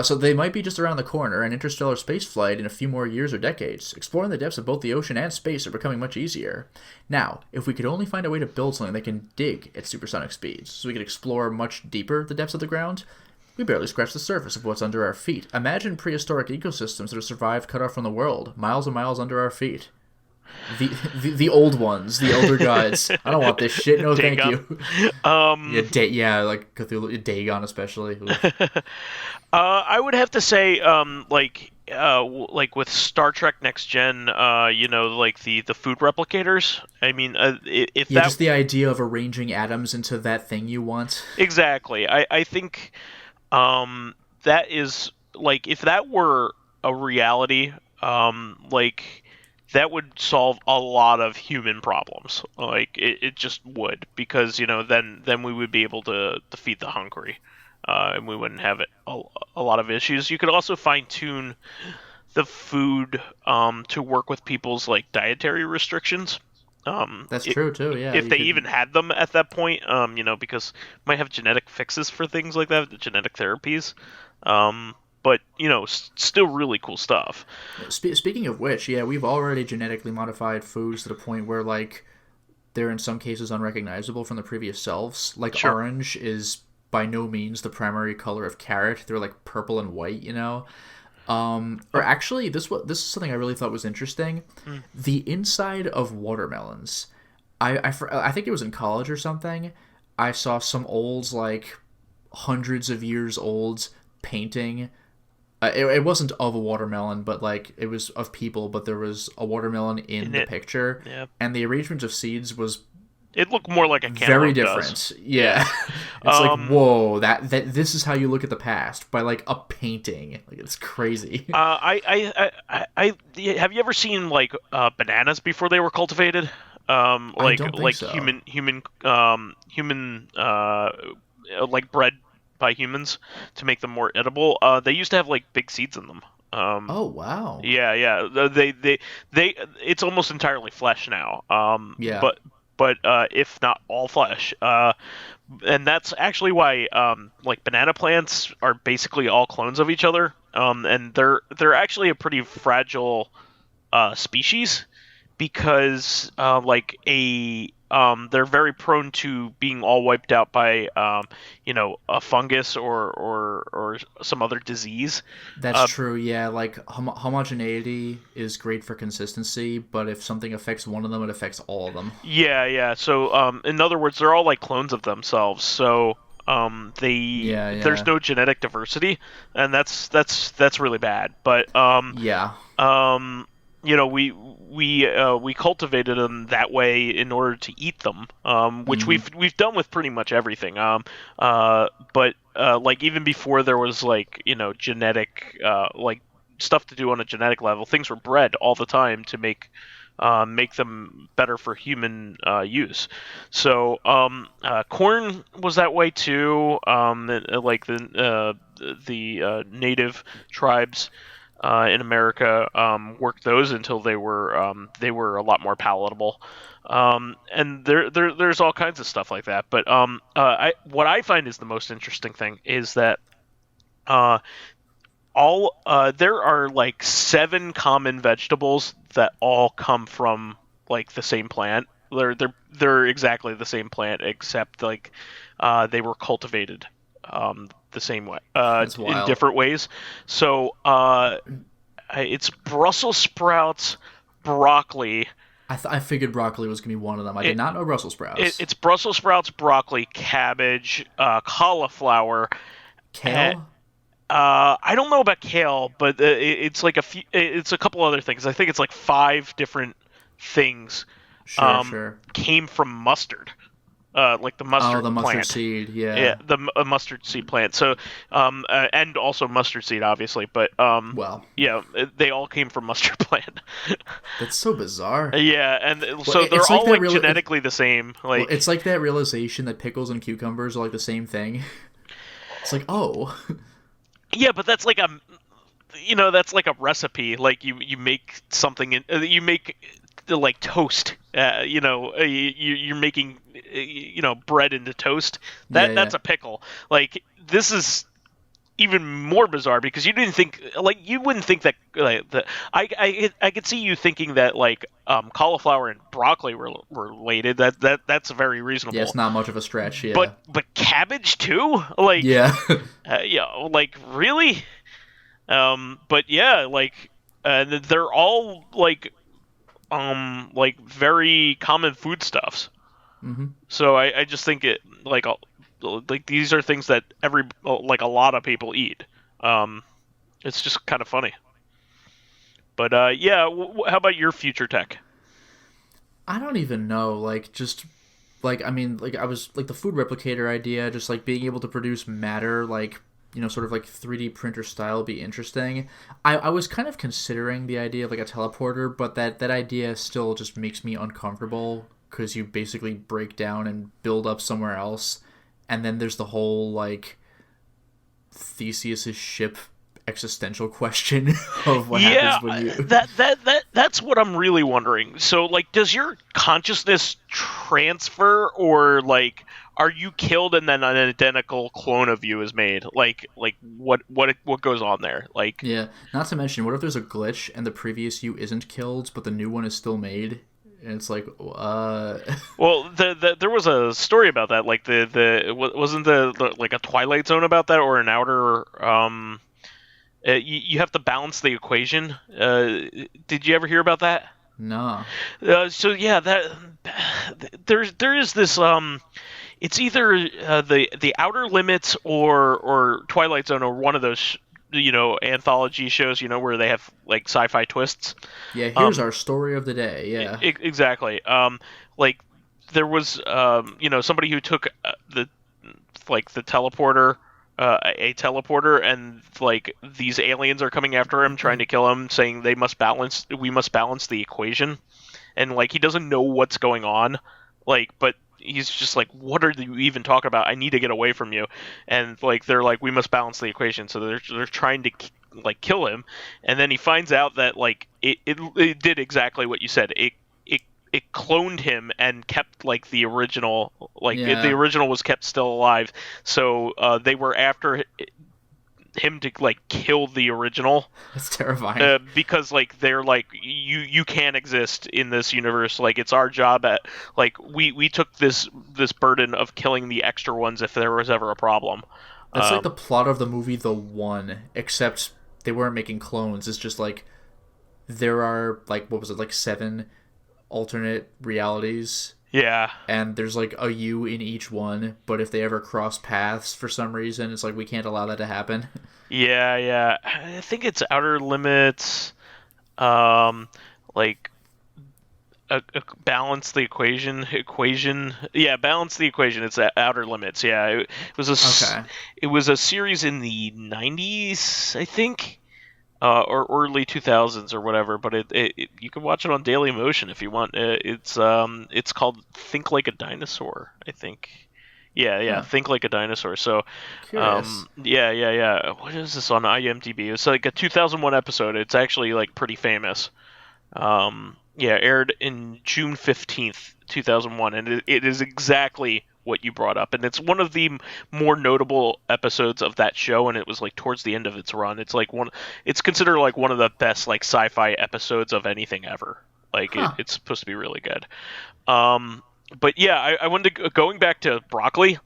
So they might be just around the corner, and interstellar spaceflight in a few more years or decades. Exploring the depths of both the ocean and space are becoming much easier. Now, if we could only find a way to build something that can dig at supersonic speeds, so we could explore much deeper the depths of the ground, we barely scratch the surface of what's under our feet. Imagine prehistoric ecosystems that have survived cut off from the world, miles and miles under our feet. The old ones, the elder gods. I don't want this shit. No, thank you. Like Cthulhu, Dagon especially. I would have to say, like with Star Trek Next Gen, like the food replicators. I mean, if that just the idea of arranging atoms into that thing you want. Exactly. I think that is like if that were a reality, that would solve a lot of human problems. Like it just would, because then we would be able to feed the hungry, and we wouldn't have a lot of issues. You could also fine tune the food to work with people's like dietary restrictions. That's true too. Yeah, if they even had them at that point, because might have genetic fixes for things like that, the genetic therapies. But, still really cool stuff. Speaking of which, yeah, we've already genetically modified foods to the point where, like, they're in some cases unrecognizable from the previous selves. Like, sure. Orange is by no means the primary color of carrot. They're, like, purple and white, Or actually, this is something I really thought was interesting. The inside of watermelons. I think it was in college or something. I saw some old, like, hundreds of years old painting. It wasn't of a watermelon, but like it was of people, but there was a watermelon in the picture, yeah. And the arrangement of seeds was it looked more like a cantaloupe very different. Does. Yeah. It's like, whoa, that this is how you look at the past, by like a painting. Like, it's crazy. I have you ever seen like bananas before they were cultivated? I don't think so. human like bred by humans to make them more edible. They used to have like big seeds in them. Oh wow. Yeah. They it's almost entirely flesh now. Yeah. But if not all flesh. And that's actually why like banana plants are basically all clones of each other. And they're actually a pretty fragile species, because they're very prone to being all wiped out by a fungus or some other disease. That's true. Yeah, like homogeneity is great for consistency, but if something affects one of them, it affects all of them. Yeah. So in other words, they're all like clones of themselves. So there's no genetic diversity, and that's really bad. But we cultivated them that way in order to eat them, which we've done with pretty much everything. But like even before there was like genetic like stuff to do on a genetic level, things were bred all the time to make them better for human use. So corn was that way too. Like the native tribes. in America, worked those until they were a lot more palatable. And there's all kinds of stuff like that. But what I find is the most interesting thing is that there are like 7 common vegetables that all come from like the same plant. They're exactly the same plant, except like they were cultivated the same way in different ways. So it's Brussels sprouts, broccoli. I figured broccoli was going to be one of them. I did not know Brussels sprouts. It's Brussels sprouts, broccoli, cabbage, cauliflower, kale. I don't know about kale, but it's like it's a couple other things. I think it's like 5 different things. Sure. Came from mustard. Like the mustard the mustard plant. seed, yeah. Yeah, the mustard seed plant. So, and also mustard seed, obviously, but yeah, they all came from mustard plant. That's so bizarre. Yeah, and so they're all like genetically the same. Like it's like that realization that pickles and cucumbers are like the same thing. It's like, oh. Yeah, but that's like that's like a recipe. Like you make something you make like toast. You're making bread into toast. That's a pickle. Like this is even more bizarre because you wouldn't think that I could see you thinking that like cauliflower and broccoli were related. That's very reasonable. Yeah, it's not much of a stretch. Yeah, but cabbage too. Like like really. But yeah, like they're all like very common foodstuffs. Mm-hmm. So I just think it like these are things that a lot of people eat. It's just kind of funny. But how about your future tech? I don't even know. Like just like I mean like I was like the food replicator idea, just like being able to produce matter like sort of like 3D printer style would be interesting. I was kind of considering the idea of like a teleporter, but that idea still just makes me uncomfortable because you basically break down and build up somewhere else. And then there's the whole like Theseus's ship existential question of what happens when you that's what I'm really wondering. So like does your consciousness transfer, or like are you killed and then an identical clone of you is made? Like what goes on there? Like yeah, not to mention what if there's a glitch and the previous you isn't killed but the new one is still made? And it's like, Well, there was a story about that. Like wasn't the like a Twilight Zone about that, or an Outer? You have to balance the equation. Did you ever hear about that? No. So yeah, there is this. It's either the Outer Limits or Twilight Zone, or one of those anthology shows, where they have like sci-fi twists. Yeah, here's our story of the day. Yeah, exactly. Like there was somebody who took the teleporter, a teleporter, and like these aliens are coming after him, trying to kill him, saying we must balance the equation, and like he doesn't know what's going on, like but. He's just like, what are you even talking about? I need to get away from you. And like they're like, we must balance the equation. So they're trying to like kill him. And then he finds out that like it did exactly what you said. It cloned him and kept like the original, the original was kept still alive. So they were after him to like kill the original. That's terrifying. Because like they're like, you can't exist in this universe. Like it's our job at like we took this burden of killing the extra ones if there was ever a problem. That's like the plot of the movie The One, except they weren't making clones. It's just like there are like, what was it, like 7 alternate realities. Yeah. And there's like a you in each one, but if they ever cross paths for some reason, it's like we can't allow that to happen. Yeah. I think it's Outer Limits, like balance the equation. Yeah, balance the equation. It's Outer Limits. Yeah, it was a series in the 90s, I think. Or early 2000s or whatever, but it you can watch it on Daily Motion if you want. It's called Think Like a Dinosaur, I think. Yeah. Think Like a Dinosaur. So, Curious. yeah. What is this on IMDb? It's like a 2001 episode. It's actually like pretty famous. Aired in June 15th, 2001, and it is exactly what you brought up, and it's one of the more notable episodes of that show, and it was like towards the end of its run. It's considered like one of the best like sci-fi episodes of anything ever. Like it's supposed to be really good. But yeah, I wanted to going back to broccoli.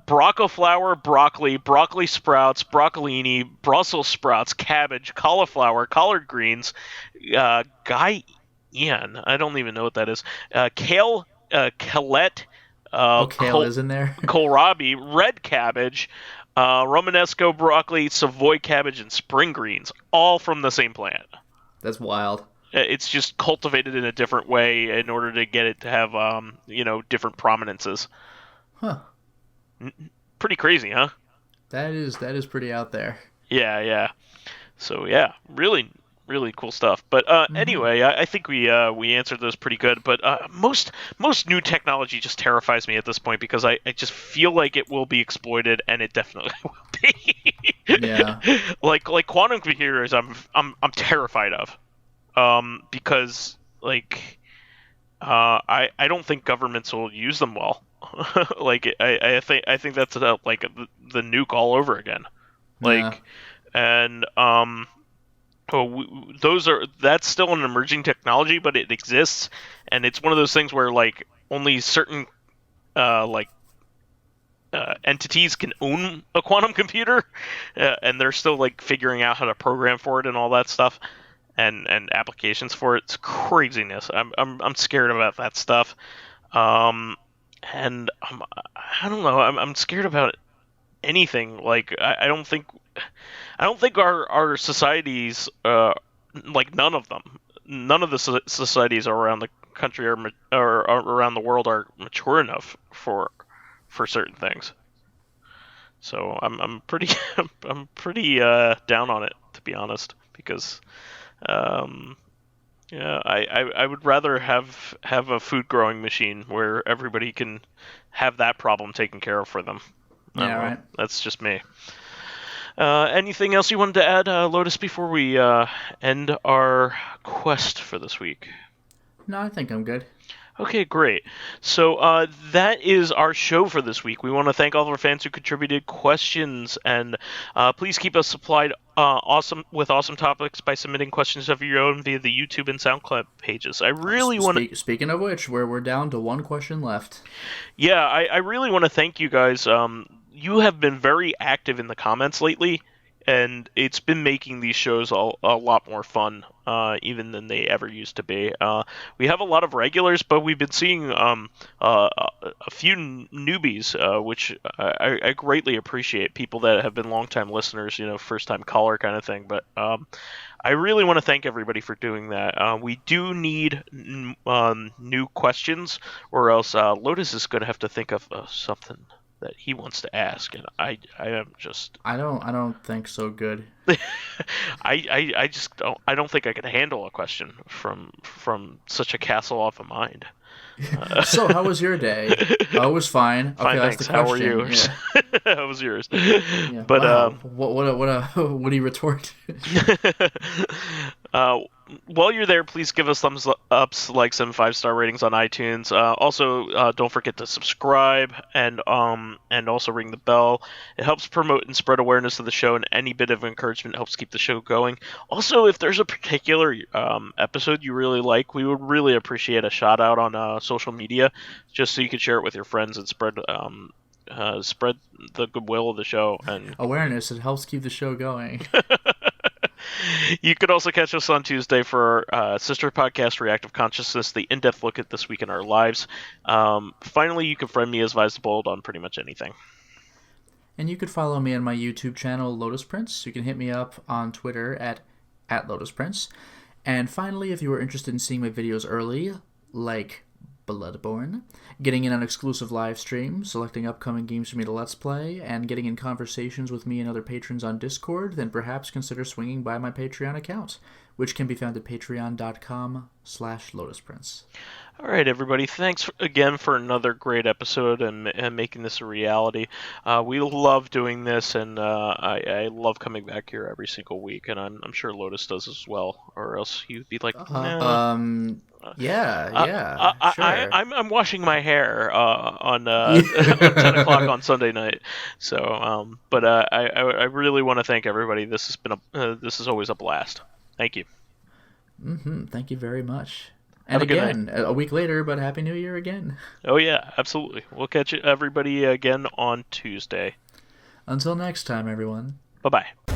Broccoflower, broccoli sprouts, broccolini, Brussels sprouts, cabbage, cauliflower, collard greens, cayenne. I don't even know what that is. Kale, Colette, Kale is in there. kohlrabi, red cabbage, Romanesco broccoli, Savoy cabbage, and spring greens, all from the same plant. That's wild. It's just cultivated in a different way in order to get it to have, different prominences. Huh. Pretty crazy, huh? That is pretty out there. Yeah. So yeah, really, really cool stuff. But anyway, I think we answered those pretty good. But most new technology just terrifies me at this point because I just feel like it will be exploited, and it definitely will be. Yeah. Like quantum computers, I'm terrified of, because like I don't think governments will use them well. Like I think that's like the nuke all over again. Like, and that's still an emerging technology, but it exists, and it's one of those things where like only certain entities can own a quantum computer, and they're still like figuring out how to program for it and all that stuff, and applications for it. It's craziness. I'm scared about that stuff. And I don't know. I'm scared about anything. Like I don't think our societies, like none of the societies around the country or around the world are mature enough for certain things. So I'm pretty down on it, to be honest, because I would rather have a food growing machine where everybody can have that problem taken care of for them. Yeah, right. That's just me. Anything else you wanted to add, Lotus, before we end our quest for this week? No, I think I'm good. Okay, great. So that is our show for this week. We want to thank all of our fans who contributed questions, and please keep us supplied with awesome topics by submitting questions of your own via the YouTube and Soundcloud pages. I really want to... Speaking of which, we're down to one question left. Yeah, I really want to thank you guys. You have been very active in the comments lately, and it's been making these shows a lot more fun, even than they ever used to be. We have a lot of regulars, but we've been seeing a few newbies, which I greatly appreciate. People that have been longtime listeners, first-time caller kind of thing. But I really want to thank everybody for doing that. We do need new questions, or else Lotus is going to have to think of something that he wants to ask, and I am just... I don't think so good. I just don't think I could handle a question from such a castle off a mind. So how was your day? Oh, it was fine. Okay, fine, that's thanks. the How question. were yours? Yeah. How was yours? Yeah. But wow. What do you retort? While you're there, please give us thumbs ups, likes, and 5-star ratings on iTunes. Also, don't forget to subscribe and also ring the bell. It helps promote and spread awareness of the show, and any bit of encouragement helps keep the show going. Also, if there's a particular episode you really like, we would really appreciate a shout out on social media, just so you could share it with your friends and spread the goodwill of the show. And awareness, it helps keep the show going. You could also catch us on Tuesday for our sister podcast, Corrective Consciousness, the in-depth look at this week in our lives. Finally, you can friend me as vysethebold on pretty much anything. And you could follow me on my YouTube channel, Lotus Prince. You can hit me up on Twitter at Lotus Prince. And finally, if you are interested in seeing my videos early, like Bloodborne, getting in on exclusive live streams, selecting upcoming games for me to Let's Play, and getting in conversations with me and other patrons on Discord, then perhaps consider swinging by my Patreon account. which can be found at patreon.com/Lotus Prince. All right, everybody. Thanks again for another great episode and making this a reality. We love doing this, and I love coming back here every single week, and I'm sure Lotus does as well, or else he'd be like, nah. Sure. I'm washing my hair on 10 o'clock on Sunday night. So, but I really want to thank everybody. This has been this is always a blast. Thank you. Thank you very much. And again, a week later, but Happy New Year again. Oh, yeah, absolutely. We'll catch everybody again on Tuesday. Until next time, everyone. Bye-bye.